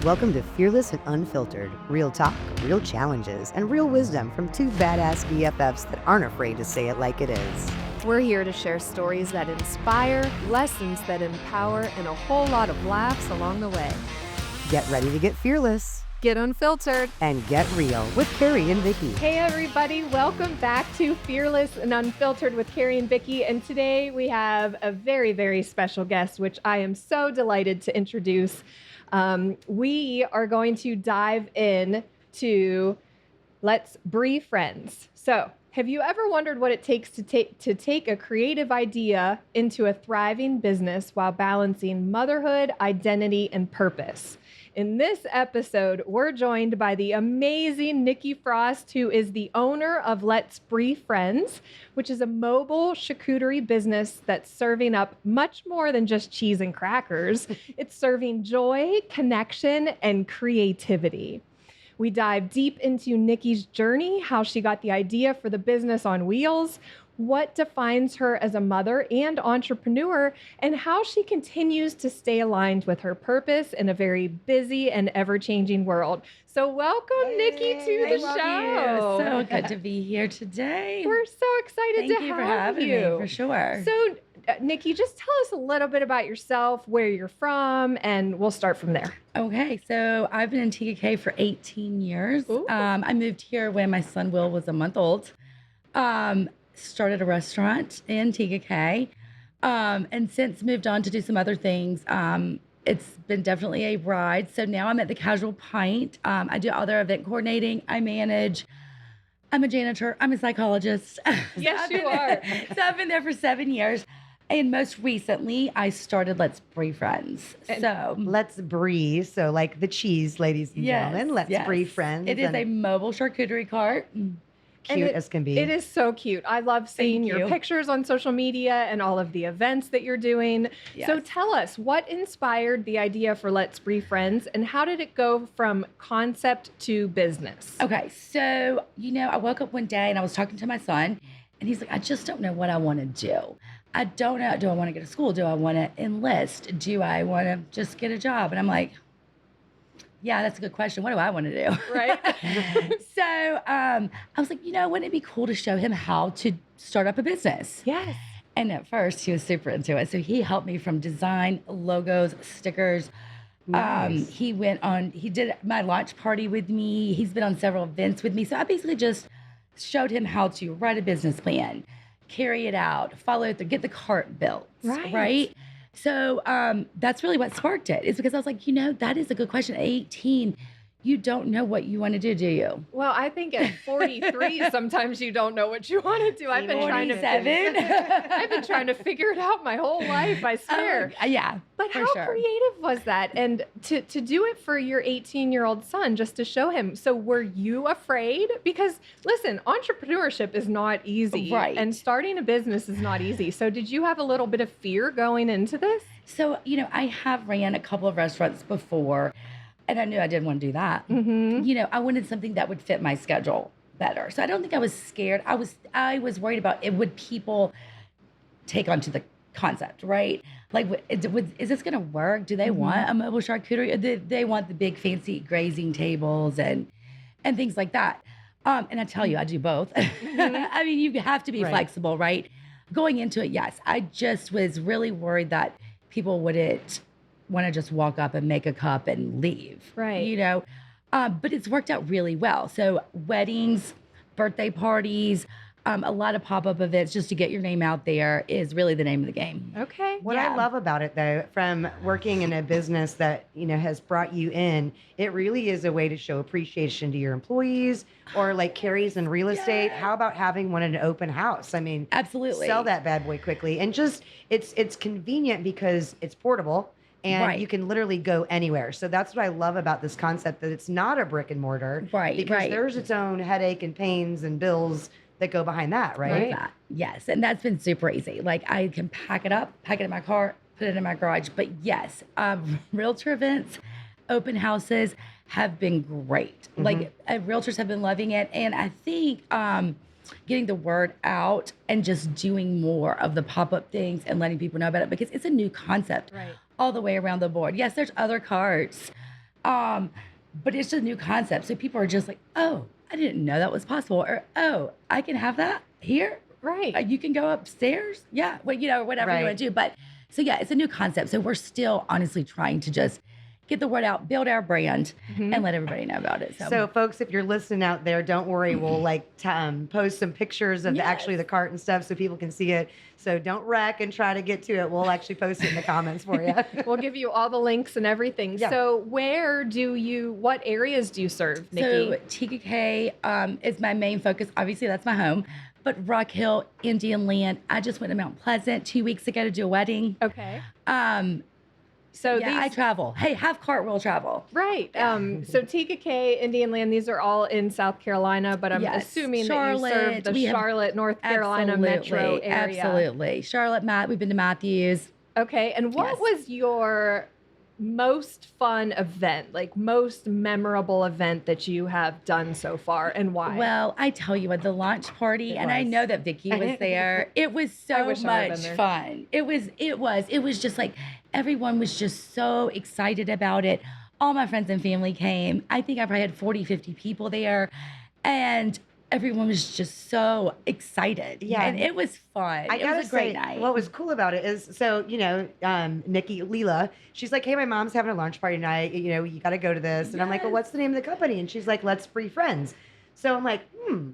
Welcome to Fearless and Unfiltered. Real talk, real challenges, and real wisdom from two badass BFFs that aren't afraid to say it like it is. We're here to share stories that inspire, lessons that empower, and a whole lot of laughs along the way. Get ready to get fearless Get unfiltered. and get real with Carrie and Vicky. Hey everybody, welcome back to Fearless and Unfiltered with Carrie and Vicky. And today we have a very, very special guest, which I am so delighted to introduce. We are going to dive in to Let's Brie Friends. So, have you ever wondered what it takes to take a creative idea into a thriving business while balancing motherhood, identity, and purpose? In this episode, we're joined by the amazing Nikki Frost, who is the owner of Let's Brie Friends, which is a mobile charcuterie business that's serving up much more than just cheese and crackers. It's serving joy, connection, and creativity. We dive deep into Nikki's journey, how she got the idea for the business on wheels, what defines her as a mother and entrepreneur, and how she continues to stay aligned with her purpose in a very busy and ever-changing world. So welcome, Nikki, to the show. So good to be here today. We're so excited Thank to you have for having you. me, for sure. So, Nikki, just tell us a little bit about yourself, where you're from, and we'll start from there. Okay, so I've been in TKK for 18 years. Ooh. I moved here when my son Will was a month old. Started a restaurant in TKK, and since moved on to do some other things. It's been definitely a ride. So now I'm at the Casual Pint. I do other event coordinating. I manage. I'm a janitor. I'm a psychologist. Yes, you are. So I've been there for 7 years. And most recently, I started Let's Brie Friends. So Let's Brie, so like the cheese, ladies and gentlemen. Let's Brie Friends. It is a mobile charcuterie cart. Cute as can be. It is so cute. I love seeing Thank your you. pictures on social media and all of the events that you're doing. So Yes. tell us, what inspired the idea for Let's Brie Friends, and how did it go from concept to business? Okay, so, I woke up one day and I was talking to my son, and he's like, I just don't know what I want to do. I don't know. Do I want to go to school? Do I want to enlist? Do I want to just get a job? And I'm like, yeah, that's a good question. What do I want to do? Right? So I was like, wouldn't it be cool to show him how to start up a business? Yes. And at first, he was super into it. So he helped me from design, logos, stickers. Nice. He did my launch party with me. He's been on several events with me. So I basically just showed him how to write a business plan, carry it out, follow it, get the cart built. Right. So that's really what sparked it. It's because I was like, that is a good question. At 18, you don't know what you want to do you? Well, I think at 43, sometimes you don't know what you want to do. I've been trying to 47. I've been trying to figure it out my whole life, I swear. Yeah. But for how sure. creative was that? And to do it for your 18-year-old son, just to show him. So were you afraid? Because listen, entrepreneurship is not easy. Right. And starting a business is not easy. So did you have a little bit of fear going into this? So, I have ran a couple of restaurants before, and I knew I didn't want to do that. Mm-hmm. I wanted something that would fit my schedule better. So I don't think I was scared. I was worried about it. Would people take onto the concept, right? Like, is this going to work? Do they want a mobile charcuterie? Or do they want the big fancy grazing tables and things like that? And I tell you, I do both. I mean, you have to be flexible, right? Going into it, yes. I just was really worried that people wouldn't want to just walk up and make a cup and leave. Right. But it's worked out really well. So weddings, birthday parties, a lot of pop-up events just to get your name out there is really the name of the game. Okay. What I love about it, though, from working in a business that, has brought you in, it really is a way to show appreciation to your employees, or like Carrie's in real estate. How about having one in an open house? I mean, Absolutely. sell that bad boy quickly. And just, it's convenient because it's portable and you can literally go anywhere. So that's what I love about this concept, that it's not a brick and mortar. Right, Because right. there's its own headache and pains and bills that go behind that, right? Like that. Yes. And that's been super easy. Like, I can pack it up, pack it in my car, put it in my garage. But yes, realtor events, open houses have been great. Like, realtors have been loving it. And I think getting the word out and just doing more of the pop-up things and letting people know about it, because it's a new concept all the way around the board. Yes, there's other carts But it's a new concept. So people are just like, oh, I didn't know that was possible. Or, oh, I can have that here. Right. You can go upstairs. Yeah. Well, whatever you want to do. But so yeah, it's a new concept. So we're still honestly trying to just get the word out, build our brand, and let everybody know about it. So, folks, if you're listening out there, don't worry. We'll post some pictures of actually the cart and stuff so people can see it. So don't wreck and try to get to it. We'll actually post it in the comments for you. We'll give you all the links and everything. Yeah. So what areas do you serve, Nikki? So TKK is my main focus. Obviously, that's my home. But Rock Hill, Indian Land. I just went to Mount Pleasant 2 weeks ago to do a wedding. Okay. So I travel. Hey, have cartwheel travel. Right. So TKK, Indian Land, these are all in South Carolina, but I'm assuming that you serve the Charlotte, North Carolina metro area. Absolutely. Charlotte, we've been to Matthews. Okay. And what was your most fun event, like most memorable event that you have done so far, and why? Well, I tell you what, the launch party, and I know that Vicky was there. It was so much fun. It was just like everyone was just so excited about it. All my friends and family came. I think I probably had 40, 50 people there, and everyone was just so excited. Yeah. And it was fun. It was a great night. What was cool about it is, so, Nikki, Leela, she's like, hey, my mom's having a launch party tonight. You got to go to this. And I'm like, well, what's the name of the company? And she's like, Let's Brie Friends. So I'm like,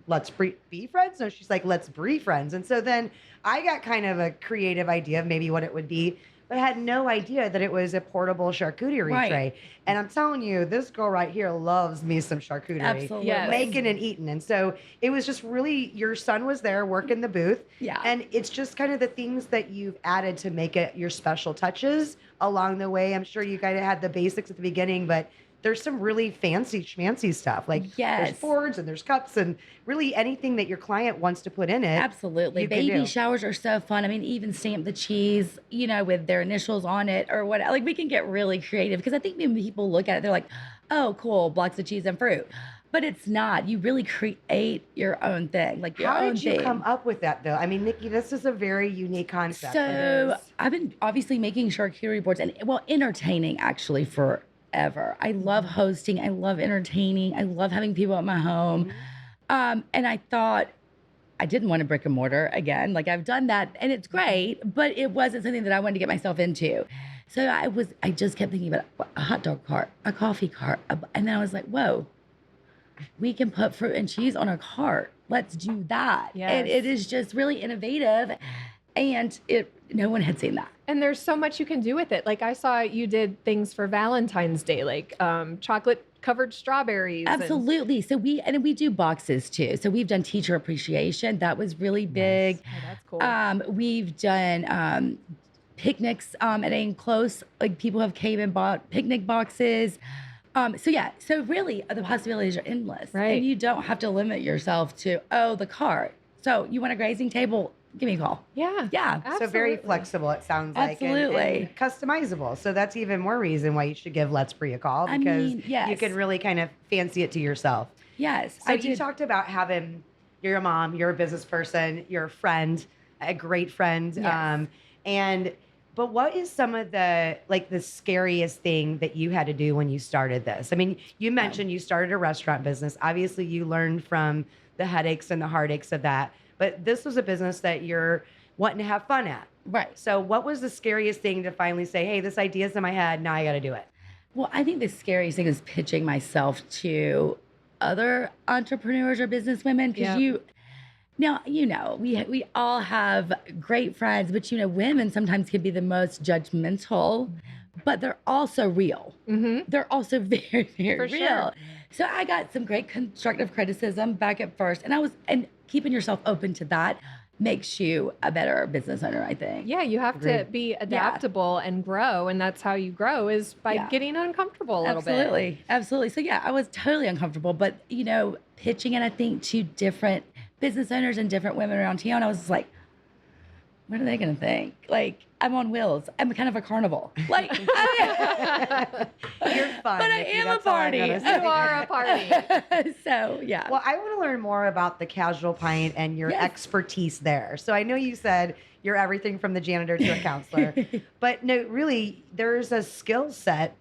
let's be friends? No, she's like, let's Brie Friends. And so then I got kind of a creative idea of maybe what it would be, but I had no idea that it was a portable charcuterie tray. And I'm telling you, this girl right here loves me some charcuterie. Absolutely. Yes. Making and eating. And so it was just really, your son was there working the booth. Yeah. And it's just kind of the things that you've added to make it your special touches along the way. I'm sure you kind of had the basics at the beginning, but there's some really fancy schmancy stuff. Like there's boards and there's cups and really anything that your client wants to put in it. Absolutely. Baby showers are so fun. I mean, even stamp the cheese, with their initials on it or what. Like we can get really creative because I think when people look at it, they're like, oh, cool, blocks of cheese and fruit. But it's not. You really create your own thing. Like your own thing. How did you come up with that, though? I mean, Nikki, this is a very unique concept. So I've been obviously making charcuterie boards and, entertaining actually forever. I love hosting. I love entertaining. I love having people at my home. And I thought I didn't want a brick and mortar again. Like I've done that and it's great, but it wasn't something that I wanted to get myself into. So I just kept thinking about a hot dog cart, a coffee cart. And then I was like, whoa, we can put fruit and cheese on a cart. Let's do that. Yes. And it is just really innovative. And no one had seen that. And there's so much you can do with it. Like I saw you did things for Valentine's Day, like chocolate covered strawberries. Absolutely. So we do boxes too. So we've done teacher appreciation. That was really big. Nice. Oh, that's cool. We've done picnics at Aim Close. Like people have came and bought picnic boxes. So really the possibilities are endless. Right. And you don't have to limit yourself to, the cart. So you want a grazing table? Give me a call. Yeah. Yeah. Absolutely. So very flexible, it sounds like. Absolutely. And customizable. So that's even more reason why you should give Let's Brie a call because you can really kind of fancy it to yourself. Yes. So you talked about having, you're a mom, you're a business person, you're a friend, a great friend. Yes. But what is some of the scariest thing that you had to do when you started this? I mean, you mentioned you started a restaurant business. Obviously, you learned from the headaches and the heartaches of that. But this was a business that you're wanting to have fun at. Right. So what was the scariest thing to finally say, hey, this idea's in my head, now I got to do it? Well, I think the scariest thing is pitching myself to other entrepreneurs or business women because we all have great friends, but women sometimes can be the most judgmental, but they're also real. Mm-hmm. They're also very, very real. Sure. So I got some great constructive criticism back at first, and keeping yourself open to that makes you a better business owner, I think. Yeah, you have to be adaptable and grow, and that's how you grow is by getting uncomfortable a little bit. Absolutely. So yeah, I was totally uncomfortable, but pitching it, I think, to different business owners and different women around town, I was just like, what are they going to think? Like, I'm on wheels. I'm kind of a carnival. Like, you're fun. But I am a party. You are a party. So, yeah. Well, I want to learn more about the Casual Pint and your expertise there. So I know you said you're everything from the janitor to a counselor, but no, really, there's a skill set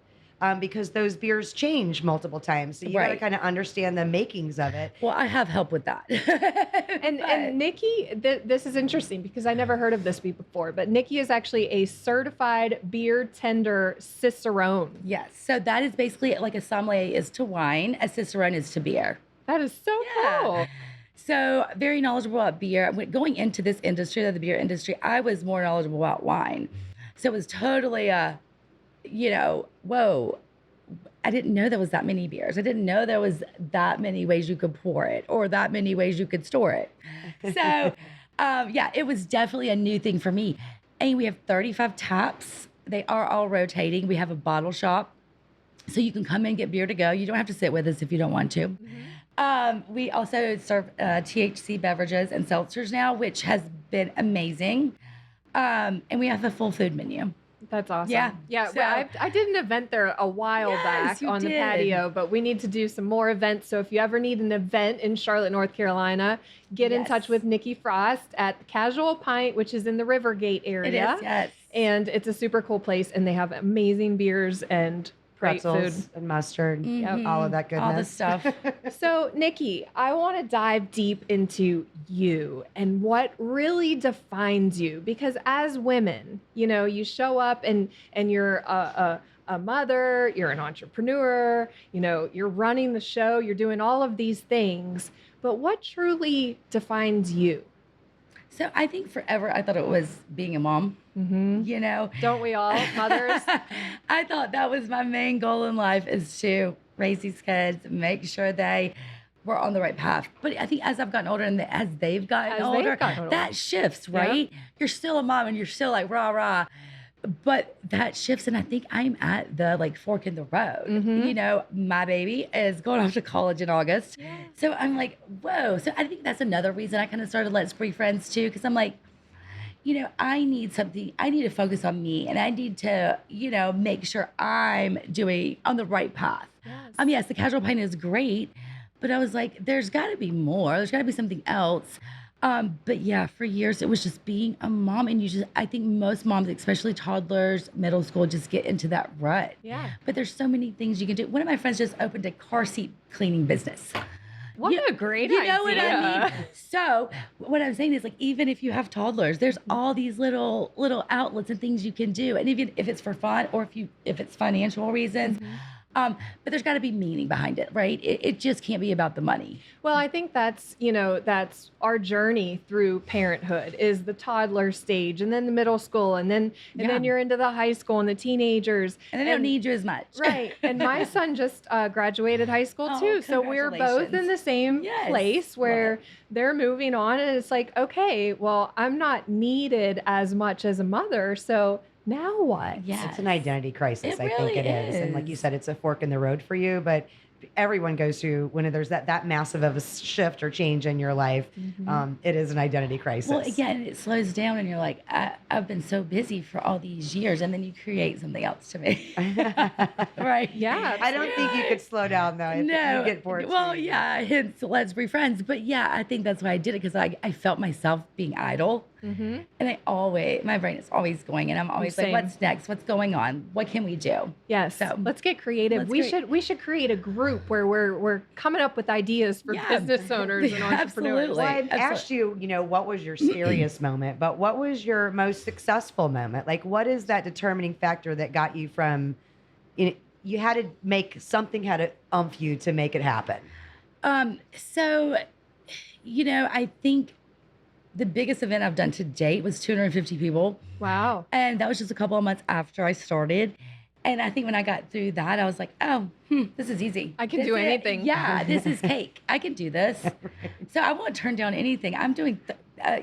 because those beers change multiple times. So you got to Right. kind of understand the makings of it. Well, I have help with that. And Nikki, this is interesting because I never heard of this before, but Nikki is actually a certified beer tender cicerone. Yes. So that is basically like a sommelier is to wine, a cicerone is to beer. That is so Yeah. cool. So very knowledgeable about beer. Going into this industry, the beer industry, I was more knowledgeable about wine. So it was totally whoa. I didn't know there was that many beers. I didn't know there was that many ways you could pour it or that many ways you could store it. So it was definitely a new thing for me. And we have 35 taps. They are all rotating. We have a bottle shop. So you can come in and get beer to go. You don't have to sit with us if you don't want to. We also serve THC beverages and seltzers now, which has been amazing. And we have a full food menu. That's awesome. Yeah. Yeah. So- Well, I did an event there a while Yes, back you on the did. patio, but we need to do some more events. So if you ever need an event in Charlotte, North Carolina, get in Yes. touch with Nikki Frost at the Casual Pint, which is in the Rivergate It area. is, yes. And it's a super cool place, and they have amazing beers and great Pretzels food. and mustard, Yep. all of that goodness. All the stuff. So, Nikki, I want to dive deep into you and what really defines you, because as women, you show up and you're a mother, you're an entrepreneur, you're running the show, you're doing all of these things. But what truly defines you? So I think forever I thought it was being a mom, Mm-hmm. Don't we all, mothers? I thought that was my main goal in life, is to raise these kids, make sure they were on the right path. But I think as I've gotten older and as they've gotten older, that shifts, right? You're still a mom and you're still like rah rah. But that shifts, and I think I'm at the fork in the road. Mm-hmm. My baby is going off to college in August. So I'm like, whoa. So I think that's another reason I kind of started Let's Brie Friends too, because I'm like, I need something. I need to focus on me, and I need to, make sure I'm doing on the right path. Yes. Yes, the casual pint is great, but I was like, there's got to be more. There's got to be something else. But yeah, for years it was just being a mom, and I think most moms, especially toddlers, middle school, just get into that rut. Yeah. But there's so many things you can do. One of my friends just opened a car seat cleaning business. What a great You idea. know what I mean? So what I'm saying is, even if you have toddlers, there's all these little outlets and things you can do. And even if it's for fun, or if it's financial reasons, but there's got to be meaning behind it, right? It just can't be about the money. Well, I think that's our journey through parenthood, is the toddler stage, and then the middle school, and then you're into the high school and the teenagers. And they don't need you as much. Right. And my son just graduated high school too. So we're both in the same place where they're moving on, and it's like, okay, well, I'm not needed as much as a mother. So now what? Yeah. It's an identity crisis. It I think really it is. And like you said, it's a fork in the road for you, but everyone goes through when there's that massive of a shift or change in your life. It is an identity crisis. Well, again, it slows down, and you're like, I've been so busy for all these years, and then you create something else to me. Right? Yeah. I don't think you could slow down though. No. You get bored. Well, too. yeah, hence Let's Be Friends. But yeah, I think that's why I did it, because I felt myself being idle. Mm-hmm. And my brain is always going, and I'm always Same. like, what's next? What's going on? What can we do? Yes. So, let's get creative. We should create a group where we're coming up with ideas for business owners and entrepreneurs. Well, I Absolutely. asked you, what was your scariest moment, but what was your most successful moment? Like, what is that determining factor that got you from, you had to make something had to umph you to make it happen? So, I think the biggest event I've done to date was 250 people. Wow. And that was just a couple of months after I started. And I think when I got through that, I was like, oh, this is easy. I can do anything. Yeah, this is cake. I can do this. So I won't turn down anything. I'm doing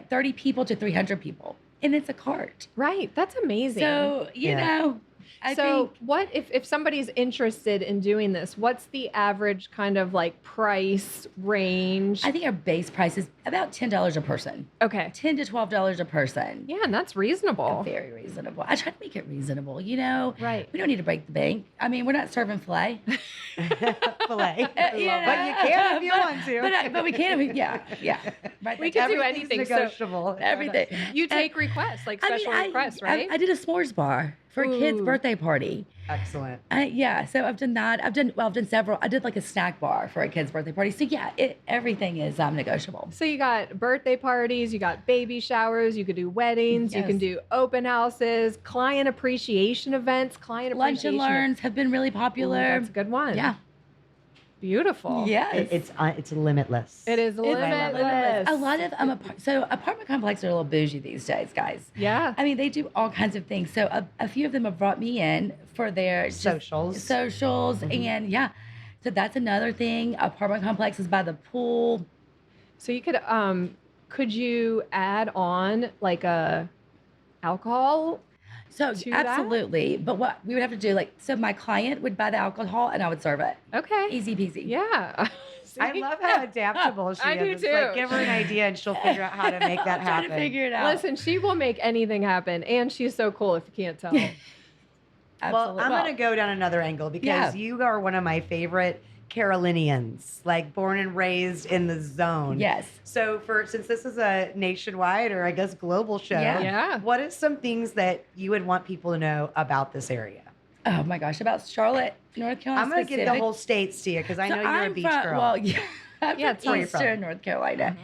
30 people to 300 people. And it's a cart. Right. That's amazing. So, you know, I think what if somebody's interested in doing this, what's the average kind of price range? I think our base price is about $10 a person. Okay. $10 to $12 a person. Yeah, and that's reasonable. Very reasonable. I try to make it reasonable, Right. We don't need to break the bank. I mean, we're not serving filet. Filet. But you know, can if you want to. But we can. Yeah. Right. We can do Everything's anything. negotiable. everything. You take requests, special requests, right? I did a s'mores bar for a kid's Ooh. birthday party. Excellent. Yeah, so I've done that. I've done several. I did like a snack bar for a kid's birthday party. So yeah, everything is negotiable. So you got birthday parties, you got baby showers, you could do weddings, you can Yes. do open houses, client appreciation events, Lunch and learns have been really Ooh, popular. that's a good one. Yeah. Beautiful. Yes. It's limitless. It is I love it. limitless. A lot of apartment complexes are a little bougie these days, guys. Yeah. I mean, they do all kinds of things. So a few of them have brought me in for their just Socials. and yeah. So that's another thing. Apartment complexes by the pool. So you could you add on like a alcohol? So To that? absolutely. But what we would have to do, so my client would buy the alcohol and I would serve it. Okay. Easy peasy. Yeah. I See? love how adaptable she I is. do It's too. like, give her an idea and she'll figure out how to make that I'm trying happen. to figure it out. Listen, she will make anything happen, and she's so cool if you can't tell. Well, Absolutely. I'm going to go down another angle because Yeah. you are one of my favorite Carolinians, like born and raised in the zone. Yes. So since this is a nationwide or I guess global show, Yeah. Yeah. what is some things that you would want people to know about this area? Oh my gosh, about Charlotte, North Carolina. I'm going to give the specific. whole states to you because I know you're I'm a beach from, girl. Well, yeah, I'm Yeah, from tell me Eastern North Carolina.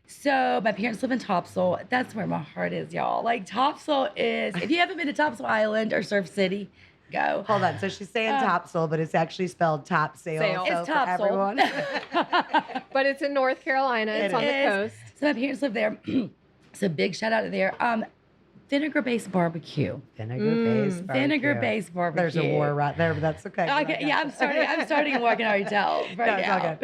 So my parents live in Topsail. That's where my heart is, y'all. Like Topsail is. If you haven't been to Topsail Island or Surf City, go. Hold on. So she's saying topsail, but it's actually spelled top sail. Sail. So It's for Topsail. everyone. But it's in North Carolina. It's It on the is. coast. So my parents live there. So big shout out to there. Vinegar-based barbecue. Vinegar-based barbecue. Vinegar-based barbecue. There's a war right there, but that's okay. Okay, yeah, I'm starting to work in our hotel right No, it's all now.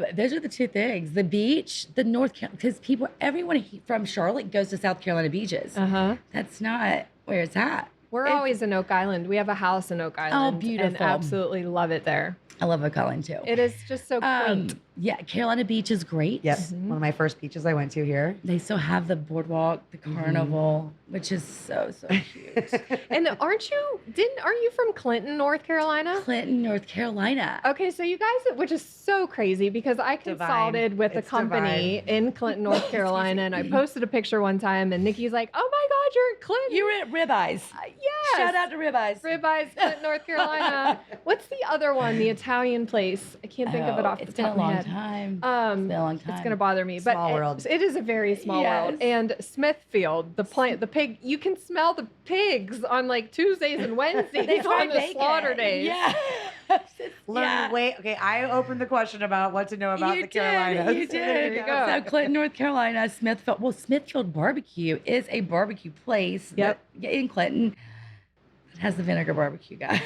good. Those are the two things: the beach, the North Carolina, because everyone from Charlotte goes to South Carolina beaches. Uh-huh. That's not where it's at. We're It's- always in Oak Island. We have a house in Oak Island. And beautiful. absolutely love it there. I love Oak Island too. It is just so quaint. Yeah, Carolina Beach is great. Yep. Mm-hmm. One of my first beaches I went to here. They still have the boardwalk, the Mm-hmm. carnival, which is so cute. And aren't you from Clinton, North Carolina? Clinton, North Carolina. Okay, so you guys, which is so crazy because I consulted with a It's company in Clinton, North Carolina, and I posted a picture one time, and Nikki's like, "Oh my God, you're in Clinton!" You were at Ribeyes. Yes. Shout out to Ribeyes. Ribeyes, Clinton, North Carolina. What's the other one? The Italian place. I can't think of it off the It's been top a of my long head. time. Um, It's been a long time. It's gonna bother me, but Small world. it is a very small world. Yes. And Smithfield, the pig, you can smell the pigs on like Tuesdays and Wednesdays They fry on the bacon. slaughter days. Yeah. Learn way. Okay, I opened the question about what to know about You the Carolinas. You There did. you go. So Clinton, North Carolina, Smithfield. Well, Smithfield Barbecue is a barbecue place. Yep. In Clinton. It has the vinegar barbecue, guys.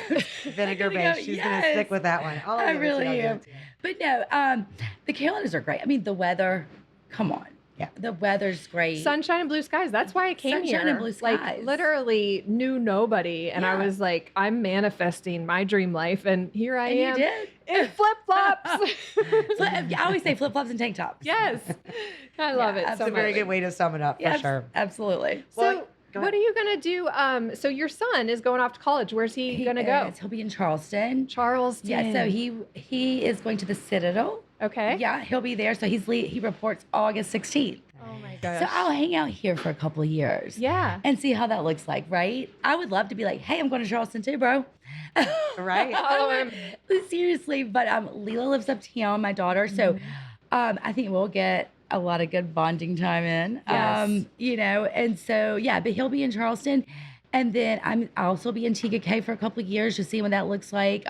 Vinegar based. She's gonna Yes. stick with that one. I'll I give it to you, really I'll give am. it to you. But no, the Carolinas are great. I mean, the weather. Come on. Yeah. The weather's great. Sunshine and blue skies. That's why I came Sunshine here. and blue Like skies. literally knew nobody, and I Yeah. was like, I'm manifesting my dream life, and here I And you am did. in flip flops. I always say flip flops and tank tops. Yes, I love Yeah, it. That's So a very much. good way to sum it up for Yes, sure. absolutely. So, Well, go what ahead. are you gonna do? So your son is going off to college. Where's he gonna go? He'll be in Charleston. Charleston. Yeah, so he is going to the Citadel. Okay. Yeah, he'll be there. So he reports August 16th. Oh my gosh. So I'll hang out here for a couple of years. Yeah. And see how that looks like, right? I would love to be like, hey, I'm going to Charleston too, bro. Right. Follow him. Seriously, but Leela lives uptown, my daughter. So I think we'll get a lot of good bonding time in. Yes. And so yeah, but he'll be in Charleston. And then I'll also be in TKK for a couple of years to see what that looks like.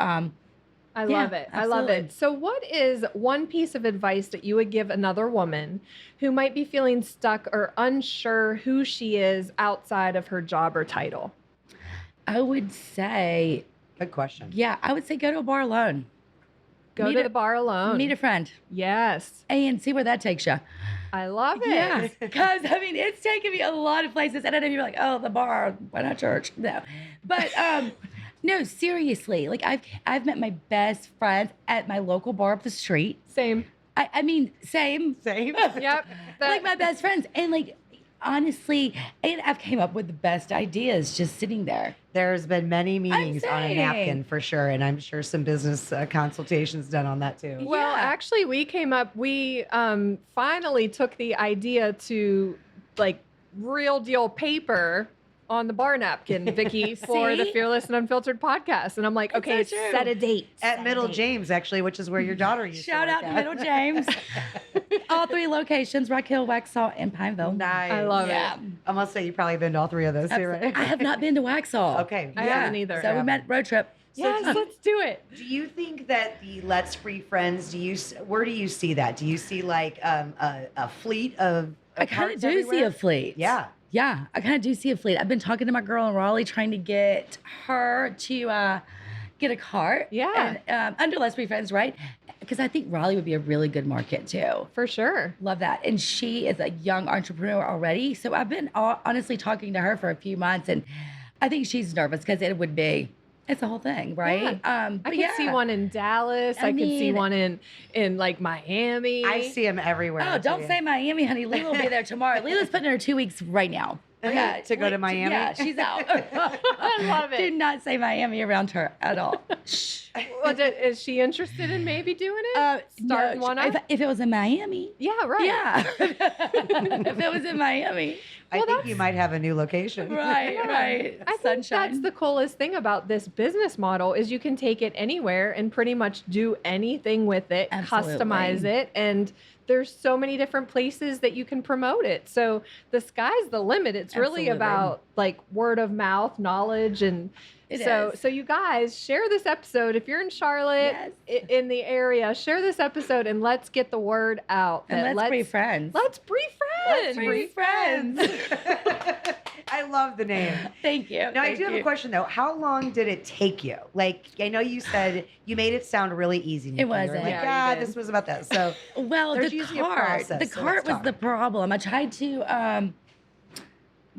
I Yeah, love it. I love absolutely. it. So, what is one piece of advice that you would give another woman who might be feeling stuck or unsure who she is outside of her job or title? I would say, Good question. yeah, I would say go to a bar alone. Go Meet to a- the bar alone. Meet a friend Yes. and see where that takes you. I love it. Yeah, because I mean, it's taken me a lot of places, and I know you're like, oh, the bar, why not church? No, but no, seriously, like I've met my best friends at my local bar up the street. Same. I mean, same. Same. Yep. Like my best friends, and like honestly, and I've came up with the best ideas just sitting there. There's been many meetings on a saying. napkin for sure, and I'm sure some business consultations done on that too. Well, Yeah. actually, we finally took the idea to like real deal paper on the bar napkin, Vicky, for the See? Fearless and Unfiltered podcast. And I'm like, That's okay, so true. set a date. At Middle James, actually, which is where your daughter used Shout to out work to at. Middle James. All 3 locations, Rock Hill, Waxhaw, and Pineville. Nice. I love Yeah. it. I must say, you've probably been to all 3 of those too, right? I have not been to Waxhaw. Okay. I haven't either. So we met road trip. Yes, let's do it. Do you think that the Let's Free Friends? Where do you see that? Do you see like a fleet of? I kind carts of do see everywhere? a fleet. Yeah. Yeah, I kind of do see a fleet. I've been talking to my girl in Raleigh, trying to get her to get a cart. Yeah. And, under Let's Be Friends, right? Because I think Raleigh would be a really good market too. For sure. Love that. And she is a young entrepreneur already. So I've been honestly talking to her for a few months, and I think she's nervous because it's a whole thing, right? I could see one in Dallas. I could see mean- one in like Miami. I see them everywhere. Oh, don't say Miami, honey. Lila will be there tomorrow. Lila's putting in her 2 weeks right now. To go to Miami? Yeah, she's out. I love it. Do not say Miami around her at all. Shh. Well, is she interested in maybe doing it? Starting No, one up? If it was in Miami. Yeah, right. Yeah. If it was in Miami. I think you might have a new location. Right. I think Sunshine. that's the coolest thing about this business model is you can take it anywhere and pretty much do anything with it, Absolutely. customize it, and there's so many different places that you can promote it. So the sky's the limit. It's really Absolutely. about like word of mouth knowledge and It is. so you guys share this episode if you're in Charlotte in the area, share this episode and let's get the word out. And let's be friends. Let's be friends. Let's be friends. I love the name. Thank you. Now, I do have a question though. How long did it take you? Like, I know you said you made it sound really easy. Nikki. You were wasn't. like, Yeah, you did. this was about this. So, Well, There's the usually a cart. process, The so cart let's was talk. the problem. I tried to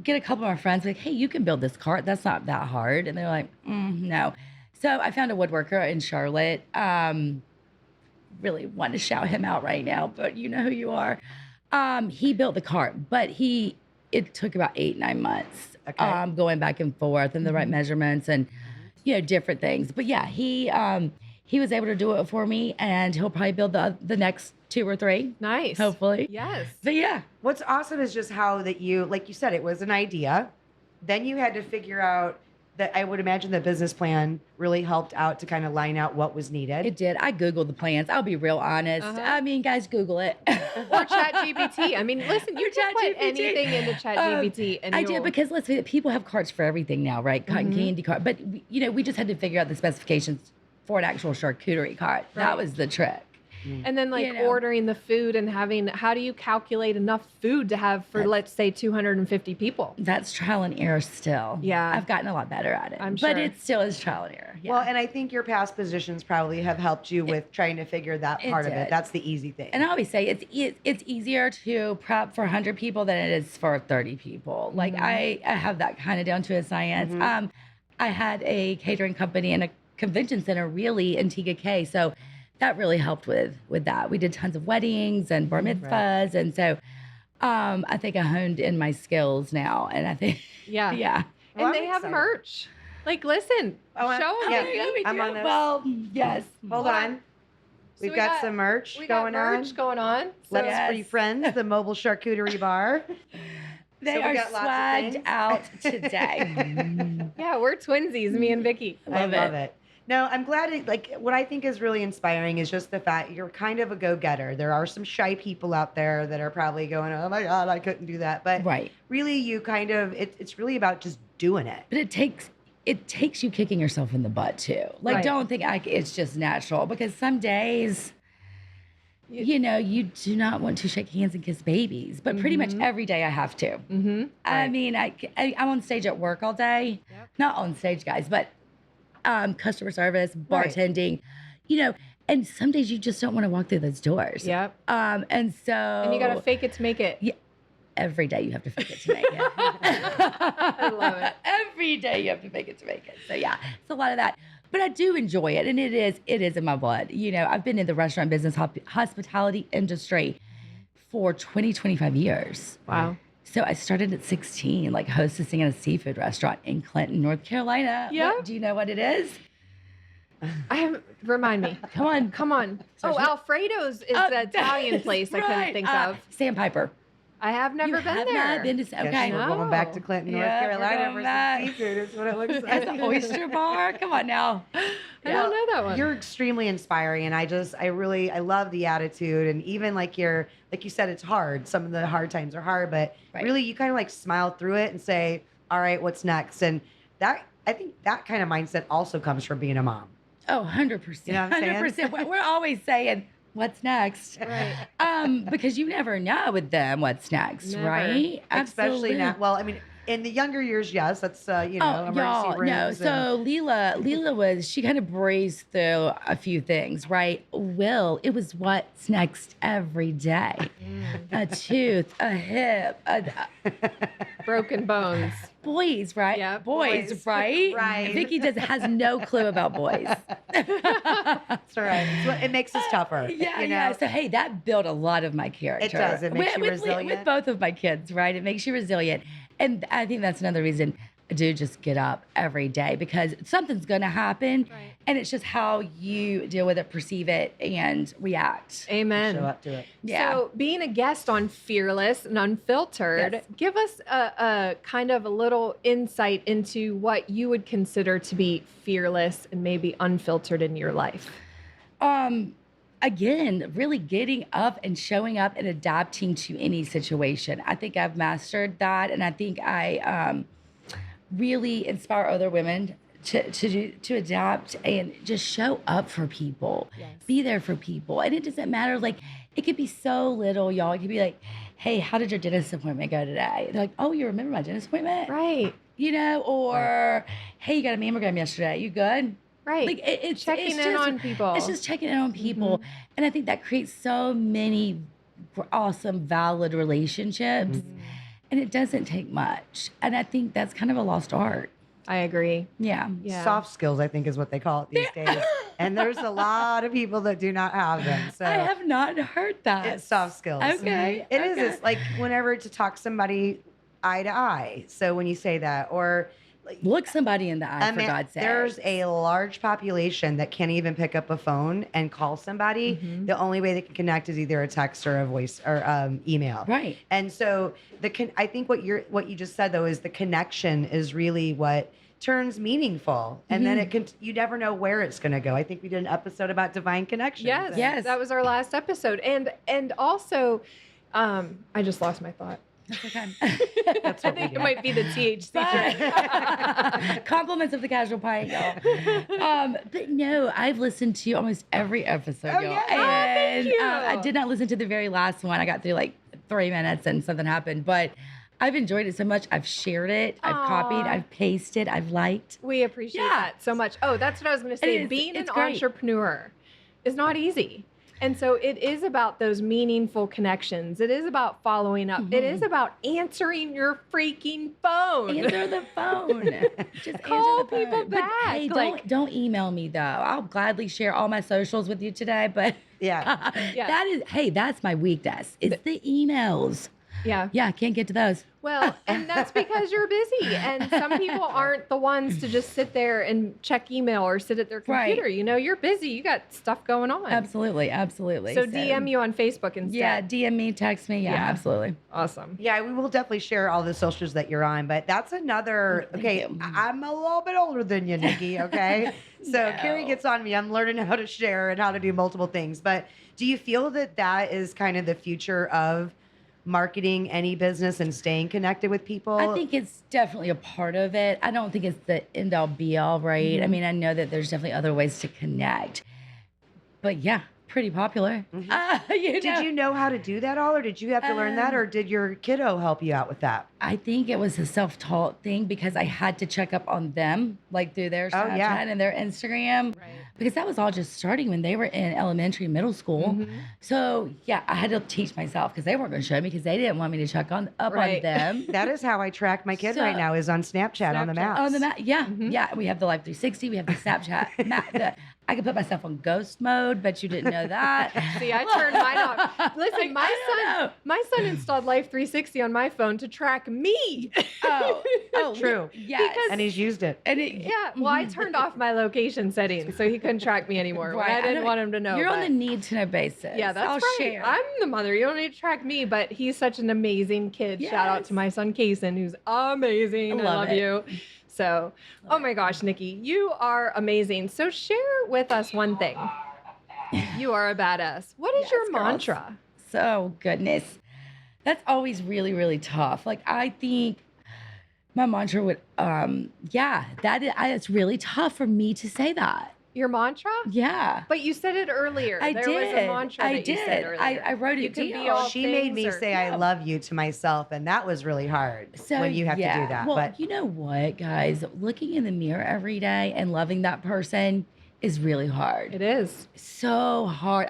get a couple of my friends like, hey, you can build this cart. That's not that hard. And they're like, no. So I found a woodworker in Charlotte. Really want to shout him out right now, but you know who you are. He built the cart, but it took about 8-9 months. Okay. Going back and forth and the right measurements and different things. But yeah, he was able to do it for me, and he'll probably build the next 2 or 3, Nice. hopefully. Yes. But yeah, what's awesome is just how that you, like you said, it was an idea. Then you had to figure out that I would imagine the business plan really helped out to kind of line out what was needed. it did. I Googled the plans. I'll be real honest. Uh-huh. I mean, guys, Google it. Or ChatGPT. I mean, listen, you Or can put ChatGPT. anything into ChatGPT, and I you'll- did because let's face it, people have carts for everything now, right? Cotton candy cart. But, we just had to figure out the specifications for an actual charcuterie cart. Right. That was the trick. And then like You know. ordering the food and how do you calculate enough food to have for, let's say, 250 people? That's trial and error still. Yeah. I've gotten a lot better at it. I'm But sure. it still is trial and error. Yeah. Well, and I think your past positions probably have helped you with trying to figure that It part of did. it. That's the easy thing. And I always say it's easier to prep for 100 people than it is for 30 people. Like I have that kind of down to a science. I had a catering company and a convention center really in TK, so that really helped with that. We did tons of weddings and bar mitzvahs, and so I think I honed in my skills now. And I think Yeah. yeah. Well, And I'm they have excited. merch. Like, listen, Oh, I- show yeah. them. I'm on this. Well, yes. Hold on. We've we got got- some merch We got going merch on. going on. So Let's Yes. Free Friends, the mobile charcuterie bar. They So we are got lots of swagged things. out today. yeah, we're twinsies, me and Vicky. I love it. No, I'm glad what I think is really inspiring is just the fact you're kind of a go-getter. There are some shy people out there that are probably going, oh my God, I couldn't do that. But Right. really you kind of, it's really about just doing it. But it takes you kicking yourself in the butt too. Like, Right. don't think it's just natural, because some days, you do not want to shake hands and kiss babies, but pretty much every day I have to. Mm-hmm. I mean, I'm on stage at work all day. Yep. Not on stage, guys, but customer service, Right. bartending, and some days you just don't want to walk through those doors. Yep. And so. And you got to fake it to make it. Yeah. Every day you have to fake it to make it. I love it. Every day you have to fake it to make it. So yeah, it's a lot of that. But I do enjoy it, and it is in my blood. I've been in the restaurant business, hospitality industry for 25 years. Wow. So I started at 16, like hostessing at a seafood restaurant in Clinton, North Carolina. Yeah. Do you know what it is? Remind me. Come on. Oh, Alfredo's is the Italian place I couldn't think of. Sandpiper. I have never You been have there. not been to, Guess okay. we're going back to No. Clinton, North Yeah, we're Carolina going for back. some seafood. Is what it looks like. At the oyster bar. Come on now. I don't know that one. You're extremely inspiring, and I love the attitude, and even like like you said, it's hard. Some of the hard times are hard, but Right. really you kind of like smile through it and say, all right, what's next? And I think that kind of mindset also comes from being a mom. Oh, 100%. You know what I'm saying? 100%. We're always saying, what's next? Right. Because you never know with them what's next, Never. right? Especially now. Well, I mean, in the younger years, yes, that's emergency y'all, rooms. no. and- So she kind of breezed through a few things, right? Will, it was what's next every day. A tooth, a hip, Broken bones. boys, right? Yeah, boys, boys. right? Right. Vicky has no clue about boys. That's all right. It makes us tougher. Yeah, you know? yeah. So hey, that built a lot of my character. does. It makes you resilient. With both of my kids, right? It makes you resilient, and I think that's another reason I do just get up every day, because something's going to happen, Right. and it's just how you deal with it, perceive it, and react. Amen. Show up to it. Yeah. So, being a guest on Fearless and Unfiltered, Yes. give us a kind of a little insight into what you would consider to be fearless and maybe unfiltered in your life. Again, really getting up and showing up and adapting to any situation. I think I've mastered that, and I think I really inspire other women to adapt and just show up for people. Yes. Be there for people. And it doesn't matter, like, it could be so little, y'all. It could be like, hey, how did your dentist appointment go today? They're like, oh, you remember my dentist appointment? Right. You know, or hey, you got a mammogram yesterday. You good? Right. Like it's Checking it's in just- on people. It's just checking in on people, and I think that creates so many awesome, valid relationships, and it doesn't take much. And I think that's kind of a lost art. I agree. Yeah. Yeah. Soft skills, I think, is what they call it these days. And there's a lot of people that do not have them. So I have not heard that. it's soft skills. Okay. It is. okay. It's like whenever to talk somebody eye to eye. So when you say that, or like, Look somebody in the eye, I for mean, God's sake. there's a large population that can't even pick up a phone and call somebody. Mhm. The only way they can connect is either a text or a voice or email. Right. And so I think what you just said though is the connection is really what turns meaningful, and then you never know where it's going to go. I think we did an episode about divine connections. Yes. and- Yes. That was our last episode. And also, I just lost my thought. That's okay. That's I what we think it do. might be the THC. But- Compliments of the casual pint, y'all. But no, I've listened to almost every episode, Oh, y'all. yeah. thank And you. I did not listen to the very last one. I got through like 3 minutes and something happened, but I've enjoyed it so much. I've shared it, I've copied, Aw. I've pasted, I've liked. We appreciate Yeah. that so much. Oh, that's what I was going to say. is. Being an It's great. entrepreneur is not easy. And so it is about those meaningful connections. It is about following up. It is about answering your freaking phone. Answer the phone. Just Call answer the phone. people But, back, hey, like- don't email me though. I'll gladly share all my socials with you today. But Yeah. Yeah. that's my weakness. It's the emails. Yeah. Yeah, I can't get to those. Well, and that's because you're busy. And some people aren't the ones to just sit there and check email or sit at their Right. computer. You know, you're busy. You got stuff going on. Absolutely, absolutely. So DM you on Facebook instead. Yeah, DM me, text me. Yeah, Yeah. absolutely. Awesome. Yeah, we will definitely share all the socials that you're on, but that's another. Thank Okay, you. I'm a little bit older than you, Nikki. Okay, so No. Carrie gets on me. I'm learning how to share and how to do multiple things. But do you feel that is kind of the future of marketing any business and staying connected with people? I think it's definitely a part of it. I don't think it's the end all be all, right? I mean, I know that there's definitely other ways to connect. But yeah, pretty popular. Did you know how to do that all, or did you have to learn that, or did your kiddo help you out with that? I think it was a self-taught thing because I had to check up on them, like through their Snapchat yeah. and their Instagram, Right. because that was all just starting when they were in elementary, middle school. So yeah, I had to teach myself because they weren't going to show me because they didn't want me to check up on Right. them. That is how I track my kid So- right now, is on Snapchat on the Snapchat. maps. On the map, yeah, yeah. We have the Life 360. We have the Snapchat map. I could put myself on ghost mode, but you didn't know that. See, I turned mine off. Listen, Like, I don't know. my son installed Life 360 on my phone to track me. Oh, True. Yes. And he's used it. And it, Yeah, well, I turned off my location settings so he couldn't track me anymore. Right. I didn't don't- want him to know. You're on but- the need to know basis. Yeah, that's I'll right. share. I'm the mother. You don't need to track me, but he's such an amazing kid. Shout out Yes. to my son, Kason, who's amazing. I love love it. you. So, oh my gosh, Nikki, you are amazing. So share with us one thing. You are a badass. What is Yes, your girls. mantra? So goodness, that's always really, really tough. Like I think my mantra would, it's really tough for me to say that. Your mantra? Yeah. But you said it earlier. I there did. was a mantra I that you said did. earlier. I wrote You it can be down. all She made things me or- say I love you to myself, and that was really hard when you have to do that. Well, But you know what, guys? Looking in the mirror every day and loving that person is really hard. It is. So hard.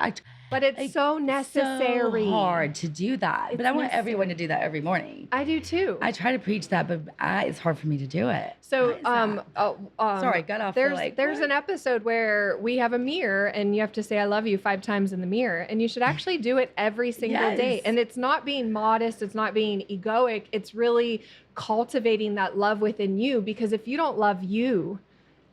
But it's so necessary. So hard to do that. But I want necessary. everyone to do that every morning. I do too. I try to preach that, but it's hard for me to do it. So, Why is Sorry, got off. There's an episode where we have a mirror and you have to say "I love you" 5 times in the mirror, and you should actually do it every single day. Yes. And it's not being modest, it's not being egoic. It's really cultivating that love within you. Because if you don't love you,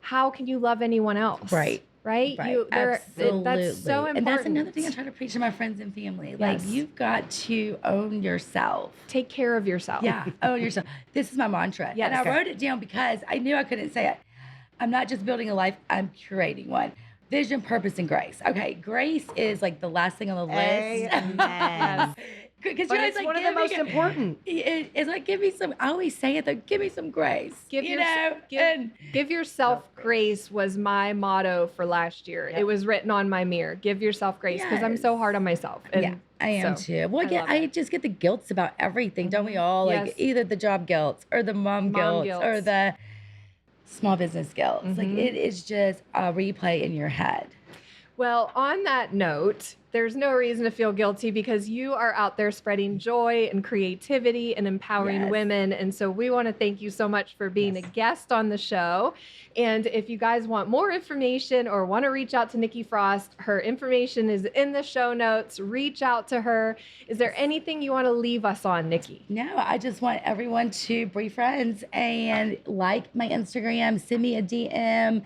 how can you love anyone else? Right. Right. Absolutely. That's so important. And that's another thing I try to preach to my friends and family. Like Yes. you've got to own yourself. Take care of yourself. Yeah, own yourself. This is my mantra. Yes. And I Okay. wrote it down because I knew I couldn't say it. I'm not just building a life, I'm curating one. Vision, purpose, and grace. Okay, grace is like the last thing on the list. Amen. Because But it's one of the most important. It's like, give me some, I always say it though, give me some grace. Give you yourself- know? give- And Give yourself grace was my motto for last year. Yep. It was written on my mirror. Give yourself grace because I'm so Yes. hard on myself. And yeah, I am so, too. Well, I yeah, love I it. just get the guilts about everything, don't we all? Yes. Like either the job guilt or the mom guilt guilts. or the small business guilt. Like Mhm. it is just a replay in your head. Well, on that note, there's no reason to feel guilty because you are out there spreading joy and creativity and empowering Yes. women. And so we want to thank you so much for being a guest on the show. And if you guys want more information or want to reach out to Nikki Frost, her information is in the show notes. Reach out to her. Is there anything you want to leave us on, Nikki? No, I just want everyone to be friends and like my Instagram, send me a DM.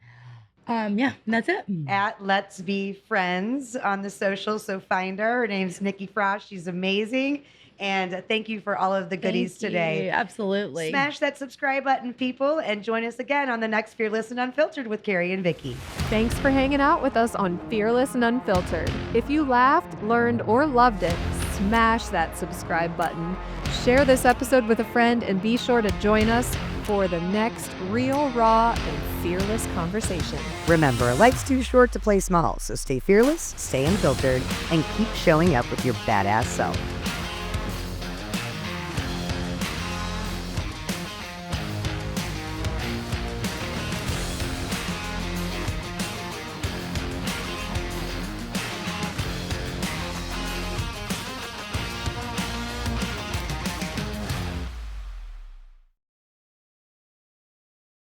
Yeah, and that's it. At Let's Be Friends on the socials. So find her. Her name's Nikki Frost. She's amazing. And thank you for all of the goodies Thank today. you. Absolutely. Smash that subscribe button, people, and join us again on the next Fearless and Unfiltered with Carrie and Vicky. Thanks for hanging out with us on Fearless and Unfiltered. If you laughed, learned, or loved it, smash that subscribe button. Share this episode with a friend and be sure to join us for the next real, raw, and fearless conversation. Remember, life's too short to play small, so stay fearless, stay unfiltered, and keep showing up with your badass self.